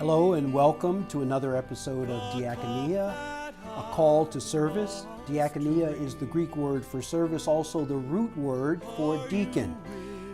Hello and welcome to another episode of Diakonia, a call to service. Diakonia is the Greek word for service, also the root word for deacon.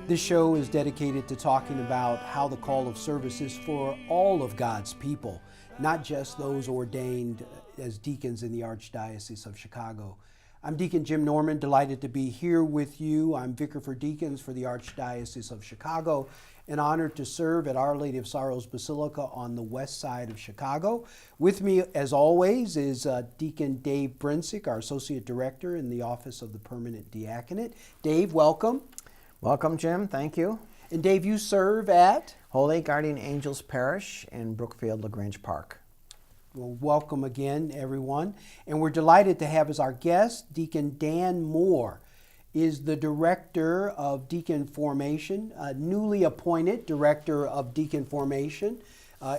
This show is dedicated to talking about how the call of service is for all of God's people, not just those ordained as deacons in the Archdiocese of Chicago. I'm Deacon Jim Norman, delighted to be here with you. I'm Vicar for Deacons for the Archdiocese of Chicago, and honored to serve at Our Lady of Sorrows Basilica on the west side of Chicago. With me, as always, is Deacon Dave Brinsick, our Associate Director in the Office of the Permanent Diaconate. Dave, welcome. Welcome, Jim. Thank you. And Dave, you serve at? Holy Guardian Angels Parish in Brookfield, LaGrange Park. Well, welcome again, everyone. And we're delighted to have as our guest Deacon Dan Moore, is the Director of Deacon Formation, newly appointed Director of Deacon Formation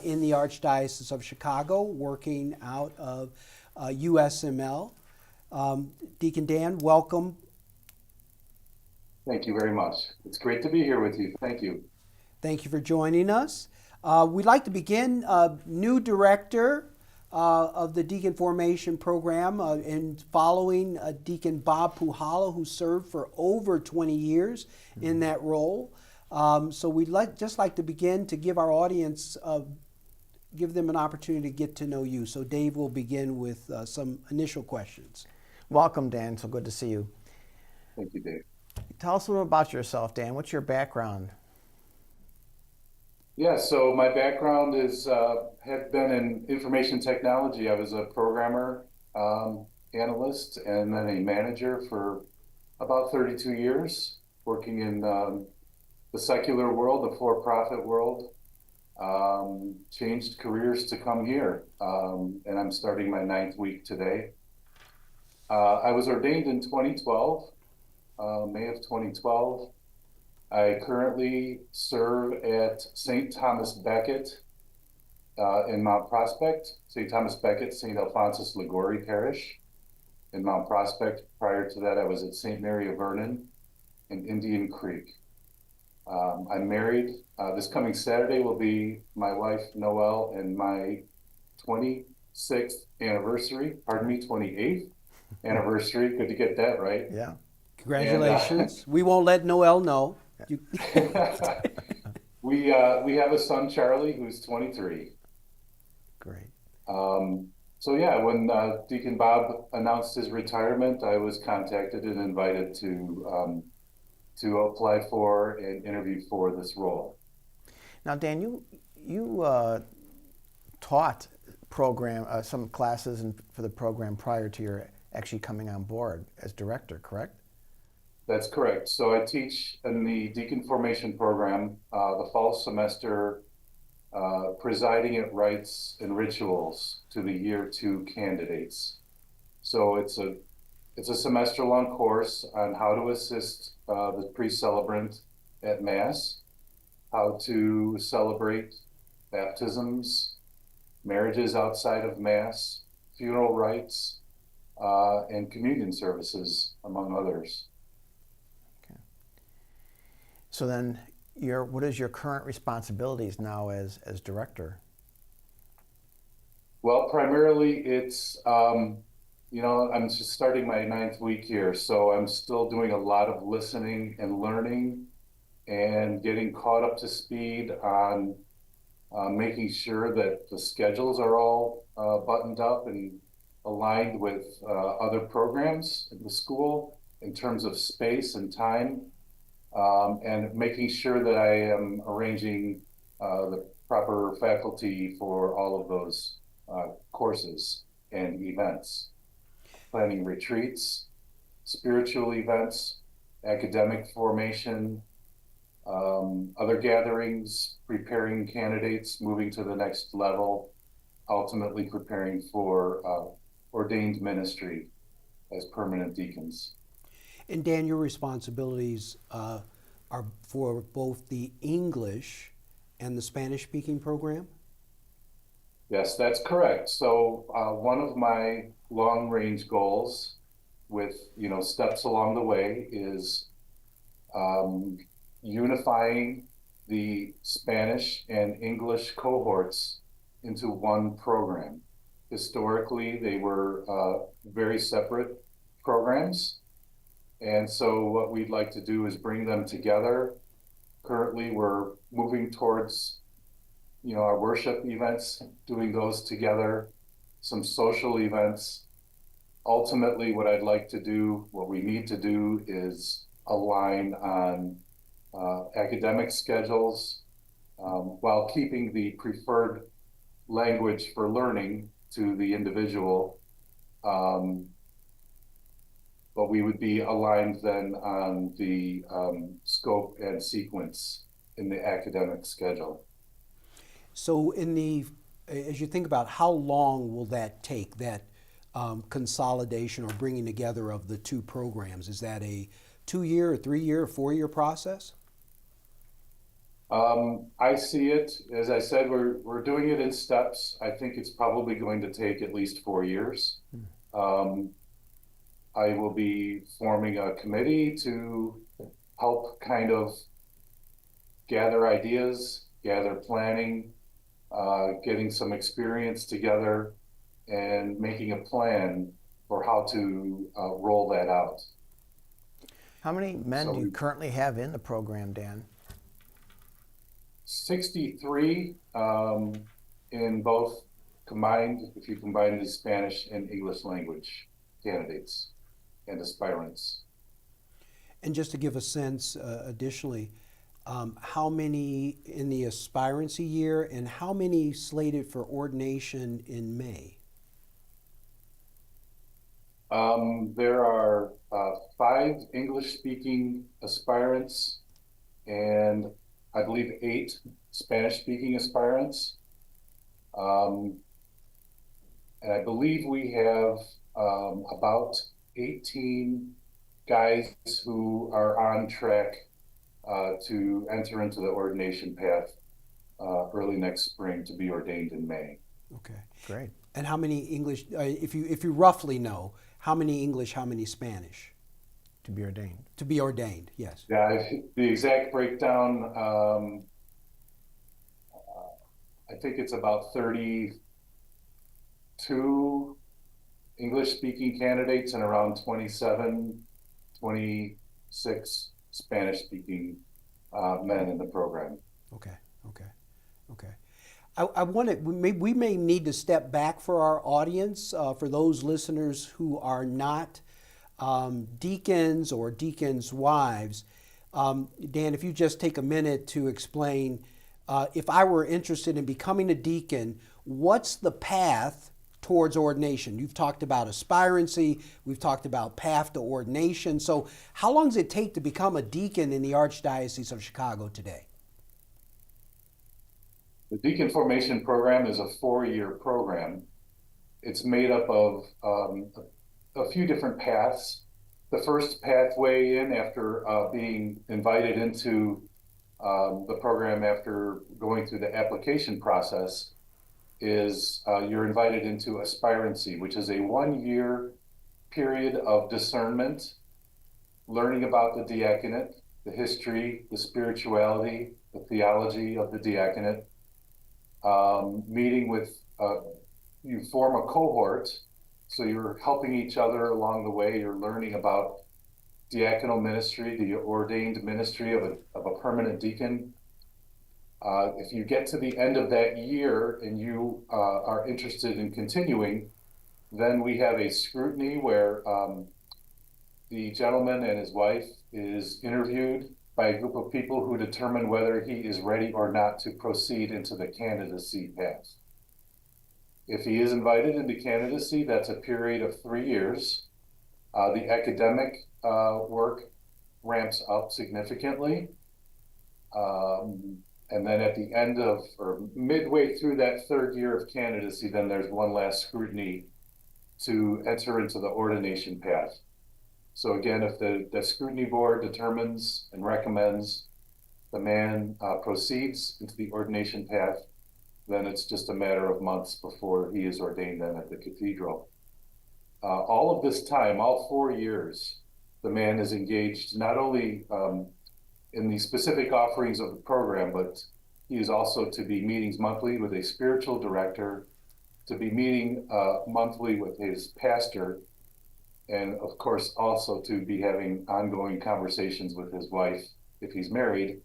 in the Archdiocese of Chicago, working out of USML. Deacon Dan, welcome. Thank you very much. It's great to be here with you. Thank you. Thank you for joining us. We'd like to begin new director of the Deacon Formation Program and following Deacon Bob Puhala, who served for over 20 years in that role. So we'd just like to begin to give our audience, give them an opportunity to get to know you. So Dave will begin with some initial questions. Welcome, Dan. So good to see you. Thank you, Dave. Tell us a little about yourself, Dan. What's your background? Yeah, so my background is had been in information technology. I was a programmer, analyst, and then a manager for about 32 years, working in the secular world, the for-profit world. Changed careers to come here, and I'm starting my 9th week today. I was ordained in 2012, May of 2012. I currently serve at St. Thomas Becket in Mount Prospect, St. Thomas Becket, St. Alphonsus Liguori Parish in Mount Prospect. Prior to that, I was at St. Mary of Vernon in Indian Creek. I'm married. This coming Saturday will be my wife, Noelle, and my 26th anniversary, 28th anniversary. Good to get that right. Yeah. Congratulations. We won't let Noelle know. We have a son, Charlie, who's 23. Great. So yeah, when Deacon Bob announced his retirement, I was contacted and invited to apply for and interview for this role. Now, Dan, you taught some classes for the program prior to your actually coming on board as director, correct? That's correct. So I teach in the Deacon Formation Program the fall semester, presiding at rites and rituals to the Year 2 candidates. So it's a semester-long course on how to assist the pre-celebrant at Mass, how to celebrate baptisms, marriages outside of Mass, funeral rites, and communion services, among others. So then, what is your current responsibilities now as director? Well, primarily it's, I'm just starting my 9th week here, so I'm still doing a lot of listening and learning and getting caught up to speed on making sure that the schedules are all buttoned up and aligned with other programs in the school in terms of space and time. And making sure that I am arranging the proper faculty for all of those courses and events, planning retreats, spiritual events, academic formation, other gatherings, preparing candidates, moving to the next level, ultimately preparing for ordained ministry as permanent deacons. And Dan, your responsibilities are for both the English and the Spanish-speaking program? Yes, that's correct. So one of my long-range goals with, steps along the way is unifying the Spanish and English cohorts into one program. Historically, they were very separate programs. And so what we'd like to do is bring them together. Currently, we're moving towards, our worship events, doing those together, some social events. Ultimately, what I'd like to do, what we need to do is align on academic schedules while keeping the preferred language for learning to the individual. But we would be aligned then on the scope and sequence in the academic schedule. So as you think about how long will that take, that consolidation or bringing together of the two programs, is that a 2-year, a 3-year, a 4-year process? I see it, as I said, we're doing it in steps. I think it's probably going to take at least 4 years. I will be forming a committee to help kind of gather ideas, gather planning, getting some experience together, and making a plan for how to roll that out. How many men do you currently have in the program, Dan? 63 in both combined, if you combine the Spanish and English language candidates and aspirants. And just to give a sense additionally, how many in the aspirancy year and how many slated for ordination in May? There are 5 English-speaking aspirants and I believe 8 Spanish-speaking aspirants. And I believe we have about 18 guys who are on track to enter into the ordination path early next spring to be ordained in May. Okay, great. And how many English? If you roughly know, how many English, how many Spanish? To be ordained. To be ordained, yes. Yeah, the exact breakdown, I think it's about 32 English-speaking candidates and around 27, 26 Spanish-speaking men in the program. Okay. I wanted, we may need to step back for our audience, for those listeners who are not deacons or deacons' wives. Dan, if you just take a minute to explain, if I were interested in becoming a deacon, what's the path towards ordination? You've talked about aspirancy, we've talked about path to ordination. So how long does it take to become a deacon in the Archdiocese of Chicago today? The deacon formation program is a 4-year program. It's made up of a few different paths. The first pathway in after being invited into the program after going through the application process is you're invited into aspirancy, which is a 1-year period of discernment, learning about the diaconate, the history, the spirituality, the theology of the diaconate, meeting with, you form a cohort, so you're helping each other along the way. You're learning about diaconal ministry, the ordained ministry of a permanent deacon. If you get to the end of that year and you are interested in continuing, then we have a scrutiny where the gentleman and his wife is interviewed by a group of people who determine whether he is ready or not to proceed into the candidacy path. If he is invited into candidacy, that's a period of 3 years. The academic work ramps up significantly. And then at the end of, or midway through that 3rd year of candidacy, then there's one last scrutiny to enter into the ordination path. So again, if the scrutiny board determines and recommends the man proceeds into the ordination path, then it's just a matter of months before he is ordained then at the cathedral. All of this time, all 4 years, the man is engaged not only in the specific offerings of the program, but He is also to be meetings monthly with a spiritual director, to be meeting monthly with his pastor, and of course also to be having ongoing conversations with his wife if he's married,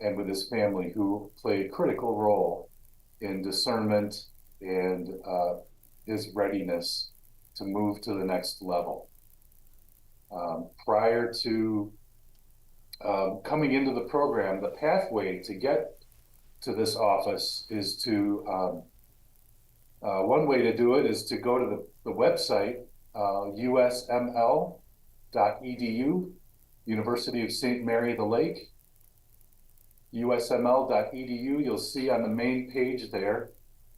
and with his family, who play a critical role in discernment and his readiness to move to the next level. Prior to coming into the program, the pathway to get to this office is to, one way to do it is to go to the website, usml.edu, University of St. Mary the Lake, usml.edu. You'll see on the main page there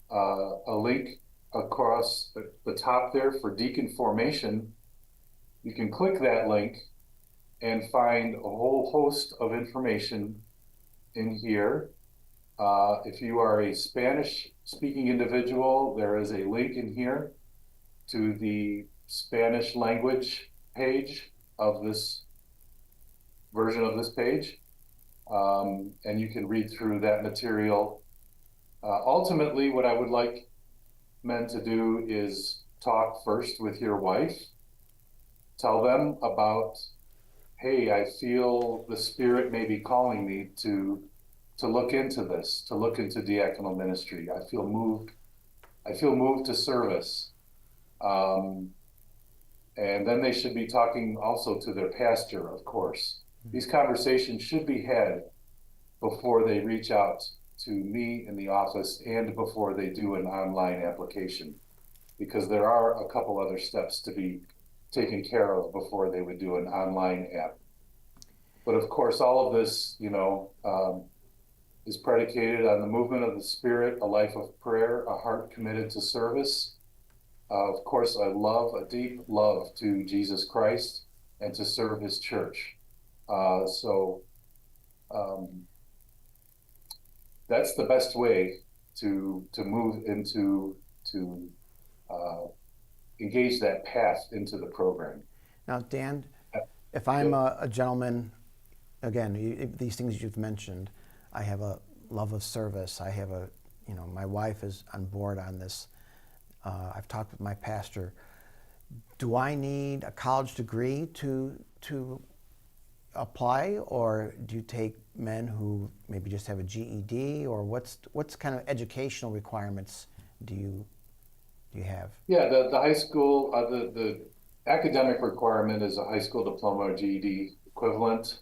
a link across the top there for deacon formation. You can click that link and find a whole host of information in here. If you are a Spanish-speaking individual, there is a link in here to the Spanish language page of this version of this page, and you can read through that material. Ultimately, what I would like men to do is talk first with your wife. Tell them about, hey, I feel the Spirit may be calling me to look into this, to look into diaconal ministry. I feel moved to service. And then they should be talking also to their pastor, of course. These conversations should be had before they reach out to me in the office and before they do an online application, because there are a couple other steps to be taken care of before they would do an online app. But of course, all of this, is predicated on the movement of the Spirit, a life of prayer, a heart committed to service. Of course, a deep love to Jesus Christ and to serve his church. That's the best way to move into, to engage that path into the program. Now, Dan, if I'm a gentleman, again, these things you've mentioned, I have a love of service. I have my wife is on board on this. I've talked with my pastor. Do I need a college degree to apply, or do you take men who maybe just have a GED, or what's kind of educational requirements do you have? Yeah, the high school, the academic requirement is a high school diploma or GED equivalent.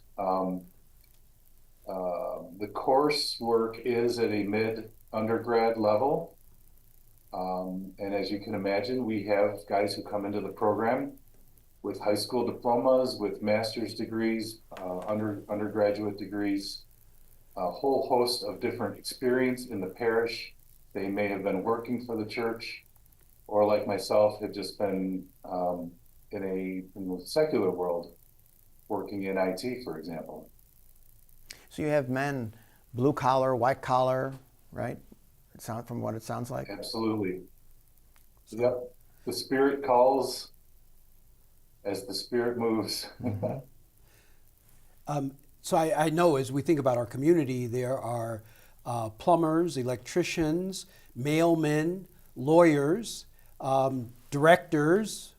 The coursework is at a mid-undergrad level. And as you can imagine, we have guys who come into the program with high school diplomas, with master's degrees, undergraduate degrees, a whole host of different experience in the parish. They may have been working for the church, or like myself, have just been in the secular world, working in IT, for example. So you have men, blue collar, white collar, right? From what it sounds like. Absolutely. Yep. The Spirit calls as the Spirit moves. So I know as we think about our community, there are plumbers, electricians, mailmen, lawyers, directors,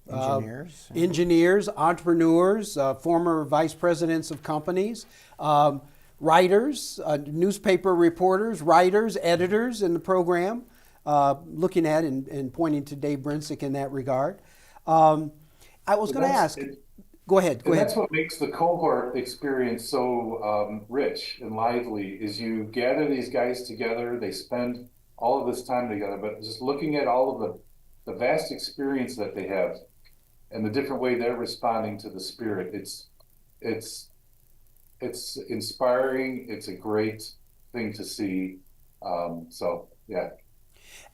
engineers, entrepreneurs, former vice presidents of companies, writers, newspaper reporters, writers, editors in the program, looking at and pointing to Dave Brinsick in that regard. I was going to ask, go ahead. That's what makes the cohort experience so rich and lively, is you gather these guys together, they spend all of this time together, but just looking at all of the vast experience that they have and the different way they're responding to the Spirit, it's inspiring. It's a great thing to see. Yeah.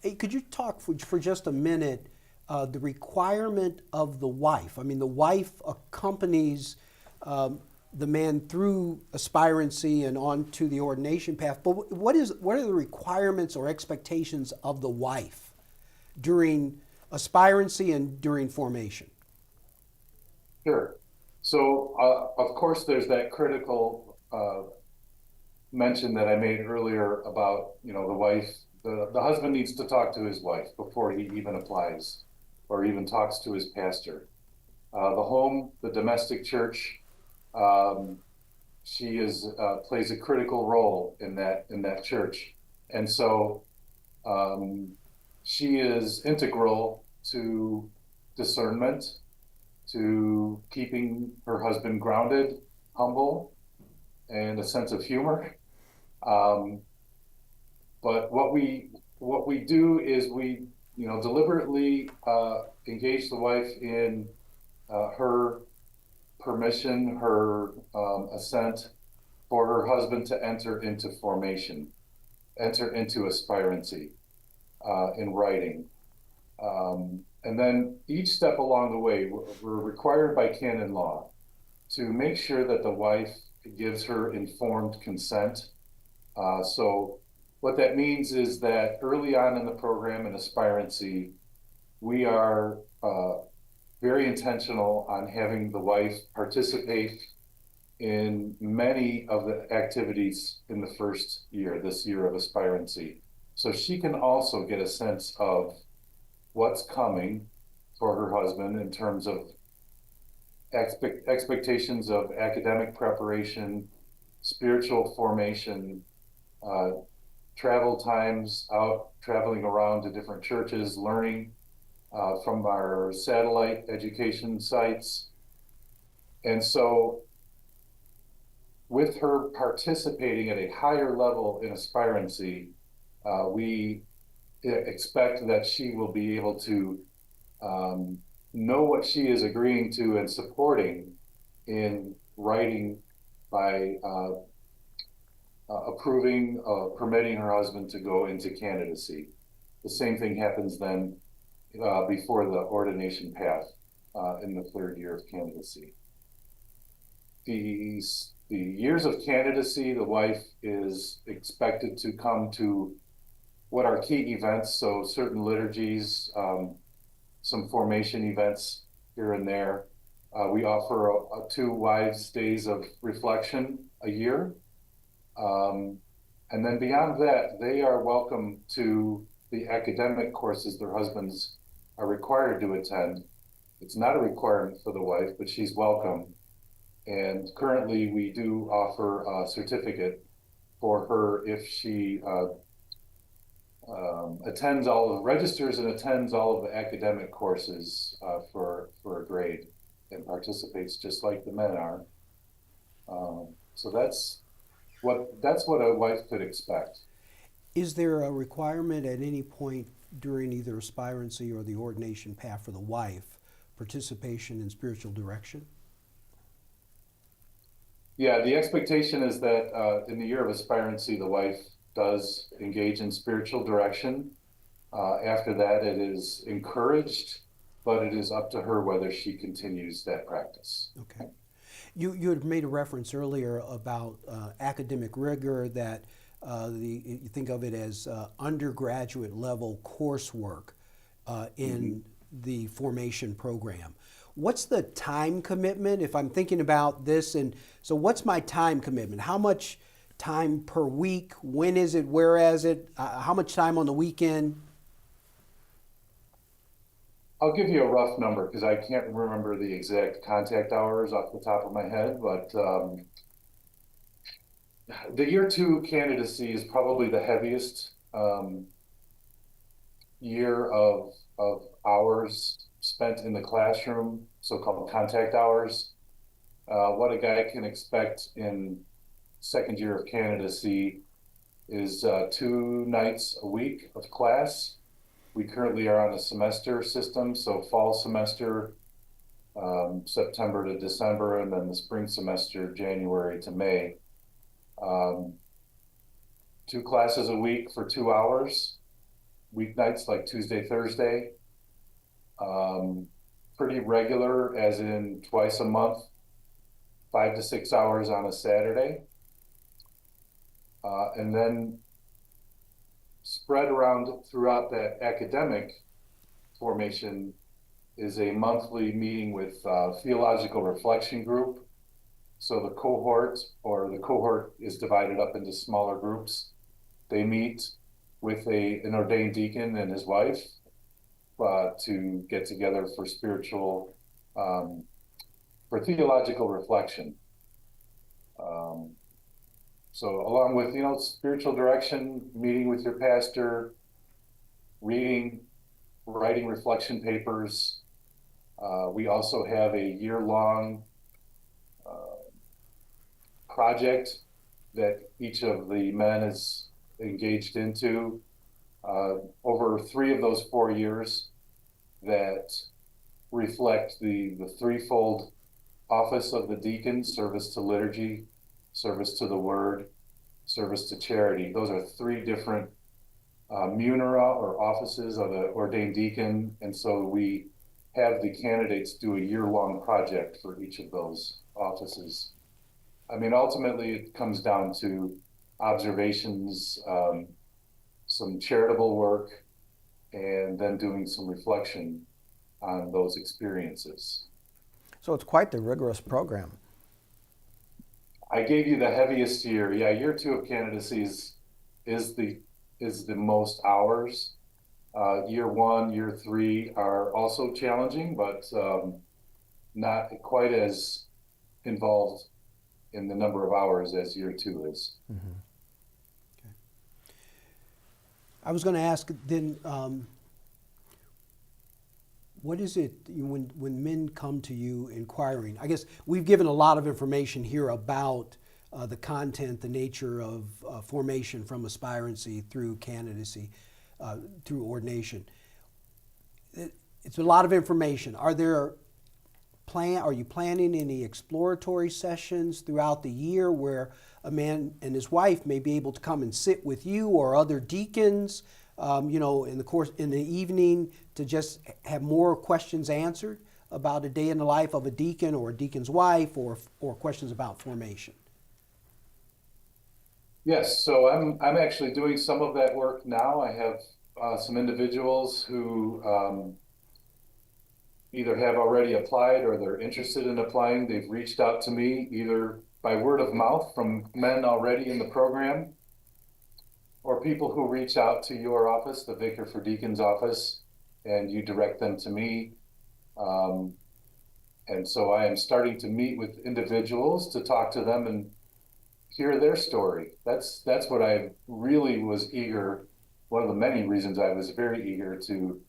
Hey, could you talk for just a minute the requirement of the wife? I mean, the wife accompanies the man through aspirancy and on to the ordination path. But what are the requirements or expectations of the wife during aspirancy and during formation? Sure. So, of course, there's that critical mention that I made earlier about, the wife, the husband needs to talk to his wife before he even applies or even talks to his pastor. The home, the domestic church, um, she plays a critical role in that church. And so um, she is integral to discernment, to keeping her husband grounded, humble, and a sense of humor. Um, but what we do is we deliberately engage the wife in her permission, her assent for her husband to enter into formation, enter into aspirancy in writing. And then each step along the way, we're required by canon law to make sure that the wife gives her informed consent. So what that means is that early on in the program in aspirancy, we are very intentional on having the wife participate in many of the activities in the first year, this year of aspirancy. So she can also get a sense of what's coming for her husband in terms of expectations of academic preparation, spiritual formation, uh, travel times out traveling around to different churches, learning from our satellite education sites. And so with her participating at a higher level in aspirancy, we expect that she will be able to know what she is agreeing to and supporting in writing by approving, permitting her husband to go into candidacy. The same thing happens then before the ordination path in the third year of candidacy. The years of candidacy, the wife is expected to come to what are key events, so certain liturgies, some formation events here and there. We offer two wives' days of reflection a year. And then beyond that, they are welcome to the academic courses their husbands are required to attend. It's not a requirement for the wife, but she's welcome. And currently we do offer a certificate for her if she registers and attends all of the academic courses for a grade and participates just like the men are. So that's what a wife could expect. Is there a requirement at any point during either aspirancy or the ordination path for the wife participation in spiritual direction? Yeah, the expectation is that in the year of aspirancy, the wife does engage in spiritual direction. After that, it is encouraged, but it is up to her whether she continues that practice. Okay. You had made a reference earlier about academic rigor, that you think of it as undergraduate level coursework in the formation program. What's the time commitment if I'm thinking about this? And so what's my time commitment? How much time per week? When is it? Where is it? How much time on the weekend? I'll give you a rough number because I can't remember the exact contact hours off the top of my head, but the year two candidacy is probably the heaviest year of hours spent in the classroom, so-called contact hours. What a guy can expect in second year of candidacy is 2 nights a week of class. We currently are on a semester system, so fall semester, September to December, and then the spring semester, January to May. 2 classes a week for 2 hours, weeknights like Tuesday, Thursday. Pretty regular, as in twice a month, 5 to 6 hours on a Saturday. And then spread around throughout that academic formation is a monthly meeting with theological reflection group, So the cohort is divided up into smaller groups. They meet with an ordained deacon and his wife to get together for for theological reflection. Um, so along with, spiritual direction, meeting with your pastor, reading, writing reflection papers. We also have a year-long project that each of the men is engaged into over 3 of those 4 years that reflect the threefold office of the deacon: service to liturgy, service to the word, service to charity. Those are 3 different munera or offices of the ordained deacon. And so we have the candidates do a year-long project for each of those offices. I mean, ultimately, it comes down to observations, some charitable work, and then doing some reflection on those experiences. So it's quite the rigorous program. I gave you the heaviest year. Yeah, year 2 of candidacies is the most hours. Year 1, year 3 are also challenging, but not quite as involved in the number of hours as year 2 is. Mm-hmm. Okay. I was going to ask then, what is it when men come to you inquiring? I guess we've given a lot of information here about the content, the nature of formation from aspirancy through candidacy, through ordination. It's a lot of information. Are you planning any exploratory sessions throughout the year where a man and his wife may be able to come and sit with you or other deacons, in the evening, to just have more questions answered about a day in the life of a deacon or a deacon's wife, or questions about formation? Yes, so I'm actually doing some of that work now. I have some individuals who either have already applied or they're interested in applying. They've reached out to me either by word of mouth from men already in the program, or people who reach out to your office, the Vicar for Deacons office, and you direct them to me. And so I am starting to meet with individuals to talk to them and hear their story. That's what I really was eager. One of the many reasons I was very eager to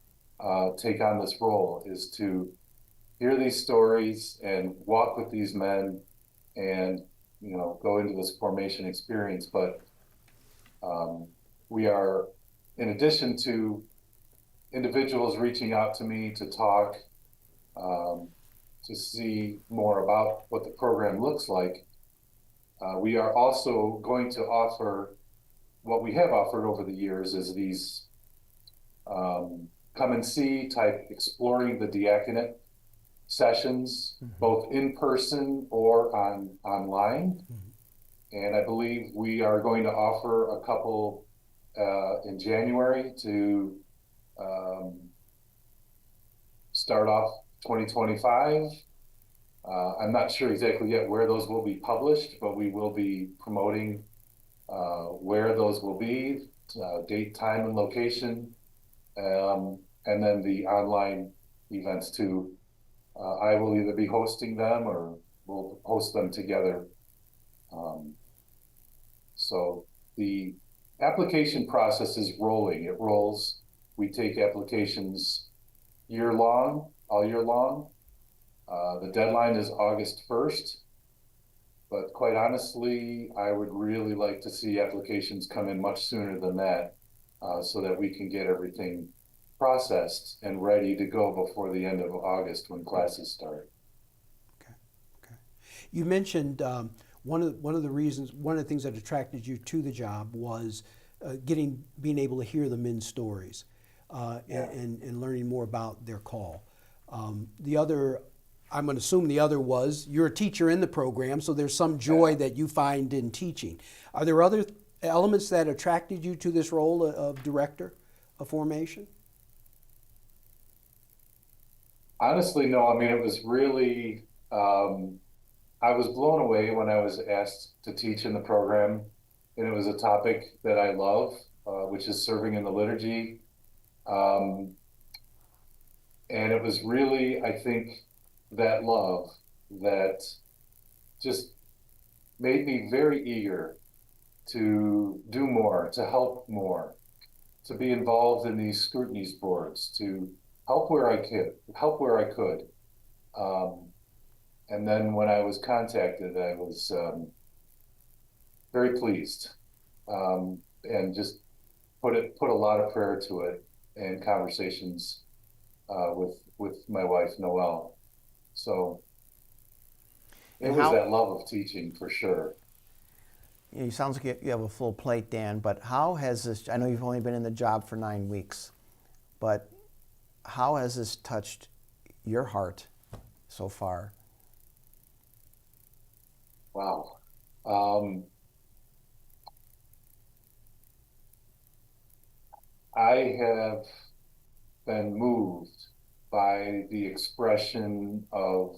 take on this role is to hear these stories and walk with these men and go into this formation experience. But we are, in addition to individuals reaching out to me to talk, to see more about what the program looks like, we are also going to offer what we have offered over the years is these come and see type exploring the diaconate sessions, mm-hmm. both in person or online. Mm-hmm. And I believe we are going to offer a couple in January to start off 2025. I'm not sure exactly yet where those will be published, but we will be promoting where those will be, date, time, and location, and then the online events too. I will either be hosting them or we'll host them together. So the application process is rolling. It rolls. We take applications all year long. The deadline is August 1st, but quite honestly, I would really like to see applications come in much sooner than that, so that we can get everything processed and ready to go before the end of August when classes start. Okay. You mentioned one of the things that attracted you to the job was being able to hear the men's stories and learning more about their call. The other, I'm going to assume the other was you're a teacher in the program, so there's some joy that you find in teaching. Are there other elements that attracted you to this role of director of formation? Honestly, no. I mean, it was really I was blown away when I was asked to teach in the program, and it was a topic that I love, which is serving in the liturgy. Um, and it was really, I think, that love that just made me very eager to do more, to help more, to be involved in these scrutinies boards, to help where I could. Um, and then when I was contacted, I was very pleased, and just put a lot of prayer to it and conversations with my wife Noelle. So it And was how, that love of teaching for sure. it sounds like you have a full plate, Dan, but how has this, I know you've only been in the job for 9 weeks, but how has this touched your heart so far? Wow. Um, I have been moved by the expression of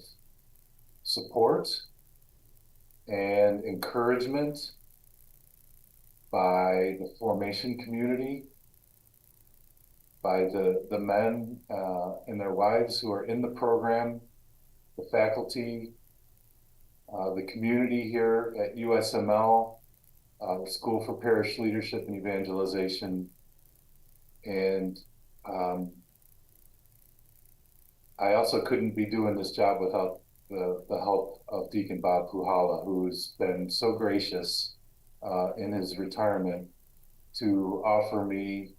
support and encouragement by the formation community, by the men and their wives who are in the program, the faculty, the community here at USML, the School for Parish Leadership and Evangelization. And I also couldn't be doing this job without the help of Deacon Bob Puhala, who's been so gracious in his retirement to offer me,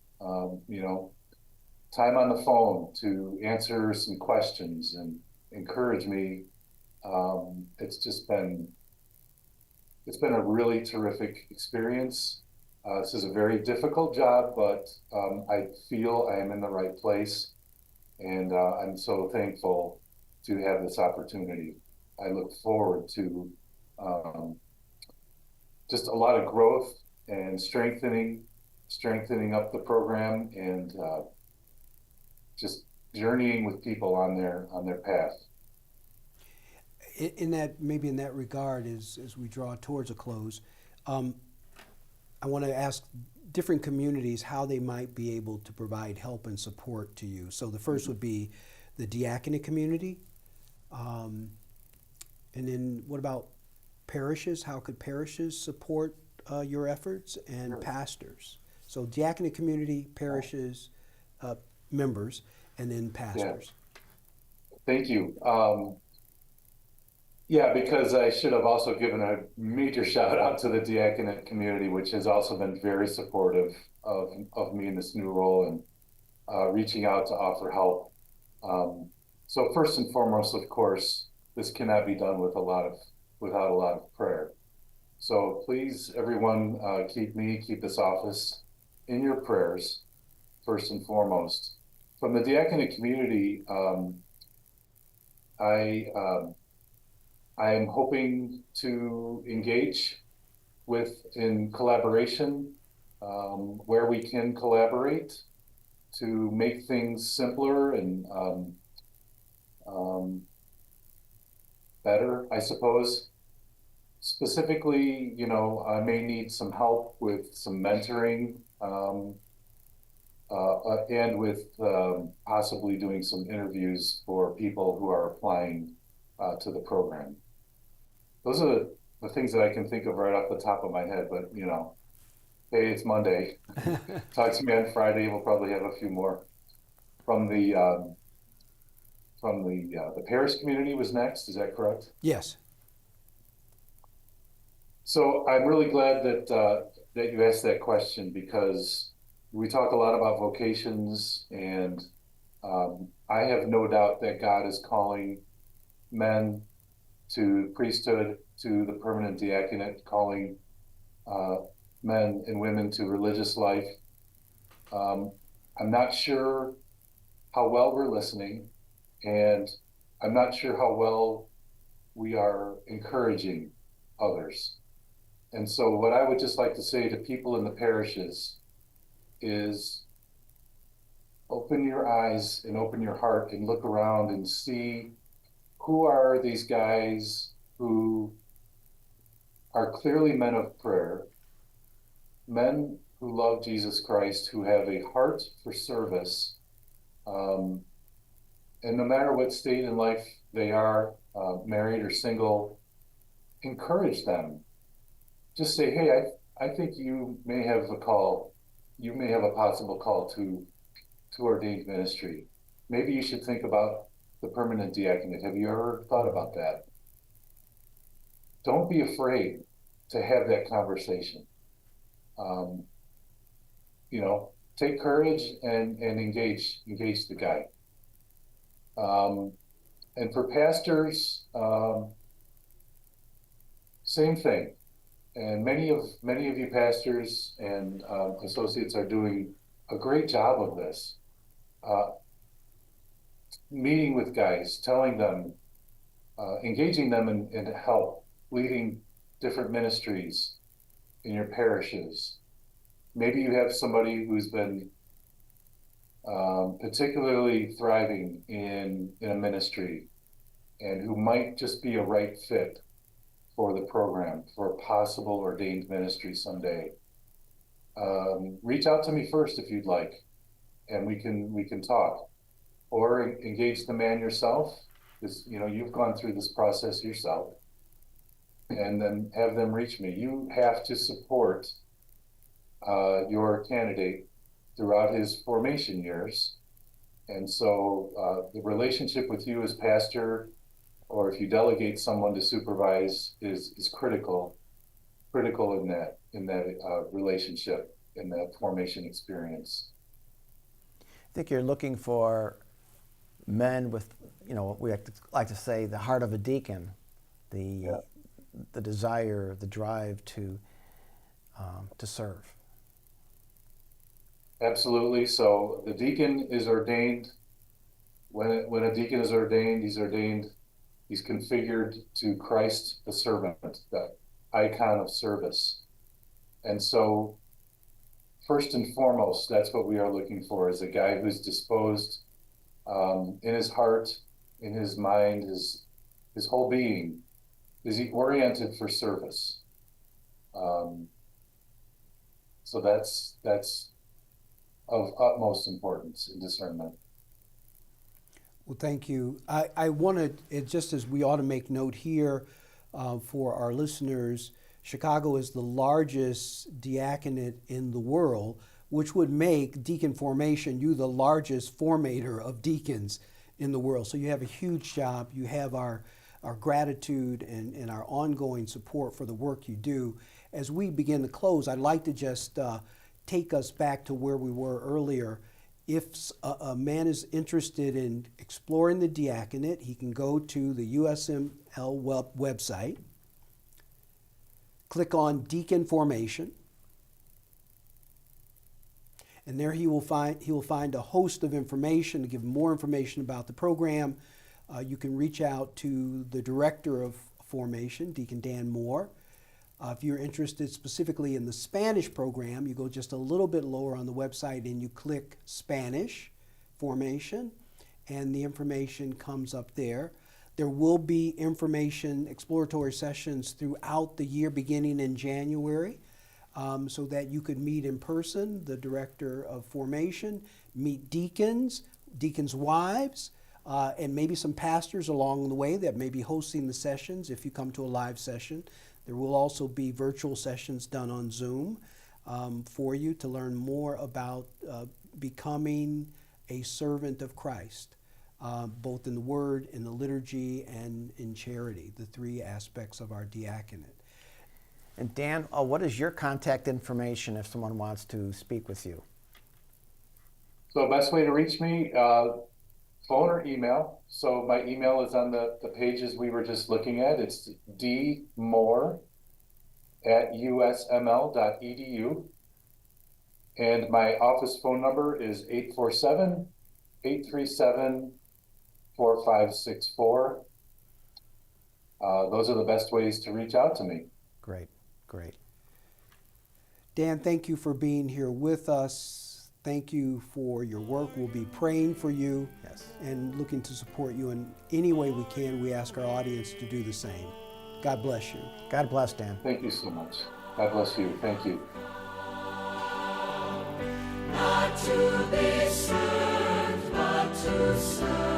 time on the phone to answer some questions and encourage me. It's just it's been a really terrific experience. This is a very difficult job, but I feel I am in the right place, and I'm so thankful to have this opportunity. I look forward to um, just a lot of growth and strengthening up the program, and just journeying with people on their path. In that, maybe in that regard, as we draw towards a close, um, I want to ask different communities how they might be able to provide help and support to you. So the first would be the diaconate community. And then what about parishes? How could parishes support your efforts, and pastors? So diaconate community, parishes, members, and then Yeah, pastors. thank you. Yeah, because I should have also given a major shout out to the diaconate community, which has also been very supportive of me in this new role, and reaching out to offer help. Um, so first and foremost, of course, this cannot be done without a lot of prayer. So please, everyone, keep this office in your prayers, first and foremost. From the diaconate community, I I am hoping to engage in collaboration, where we can collaborate to make things simpler and um, better, I suppose. Specifically, I may need some help with some mentoring, and with possibly doing some interviews for people who are applying to the program. Those are the things that I can think of right off the top of my head, but hey, it's Monday. Talk to me on Friday. We'll probably have a few more from the parish community was next. Is that correct? Yes. So I'm really glad that you asked that question, because we talk a lot about vocations, and I have no doubt that God is calling men to priesthood, to the permanent diaconate, calling uh, men and women to religious life. Um, I'm not sure how well we're listening, and I'm not sure how well we are encouraging others. And so, what I would just like to say to people in the parishes is open your eyes and open your heart and look around and see who are these guys who are clearly men of prayer, men who love Jesus Christ, who have a heart for service, and no matter what state in life they are, married or single, encourage them. Just say, hey, I think you may have a call, you may have a possible call to ordained ministry. Maybe you should think about the permanent diaconate. Have you ever thought about that? Don't be afraid to have that conversation. Um, take courage and engage the guy. And for pastors, same thing. And many of you pastors and associates are doing a great job of this. Meeting with guys, telling them, engaging them in help, leading different ministries in your parishes. Maybe you have somebody who's been particularly thriving in a ministry and who might just be a right fit for the program, for a possible ordained ministry someday. Reach out to me first if you'd like, and we can talk, or engage the man yourself, because you've gone through this process yourself, and then have them reach me. You have to support your candidate throughout his formation years, and so the relationship with you as pastor, or if you delegate someone to supervise, is critical in that relationship, in that formation experience. I think you're looking for men with, what we like to say, the heart of a deacon, the desire, the drive to serve. Absolutely. So the deacon is ordained. When a deacon is ordained, he's configured to Christ the servant, that icon of service. And so, first and foremost, that's what we are looking for, is a guy who's disposed in his heart, in his mind, his whole being, is he oriented for service. So that's of utmost importance in discernment. Well, thank you. I wanted, just as we ought to make note here for our listeners, Chicago is the largest diaconate in the world, which would make deacon formation you the largest formator of deacons in the world. So you have a huge job. You have our gratitude and our ongoing support for the work you do. As we begin to close, I'd like to just take us back to where we were earlier. If a man is interested in exploring the diaconate, he can go to the USML website, click on Deacon Formation, and there he will find a host of information to give more information about the program. You can reach out to the director of formation, Deacon Dan Moore. If you're interested specifically in the Spanish program, you go just a little bit lower on the website and you click Spanish formation, and the information comes up there. There will be information, exploratory sessions throughout the year beginning in January, so that you could meet in person the director of formation, meet deacons, deacons' wives, and maybe some pastors along the way that may be hosting the sessions if you come to a live session. There will also be virtual sessions done on Zoom for you to learn more about becoming a servant of Christ, both in the Word, in the liturgy, and in charity, the three aspects of our diaconate. And Dan, what is your contact information if someone wants to speak with you? So the best way to reach me, phone or email. So my email is on the pages we were just looking at. It's dmoore@usml.edu. And my office phone number is 847-837-4564. Those are the best ways to reach out to me. Great. Dan, thank you for being here with us. Thank you for your work. We'll be praying for you and looking to support you in any way we can. We ask our audience to do the same. God bless you. God bless, Dan. Thank you so much. God bless you. Thank you. Not to be served, but to serve.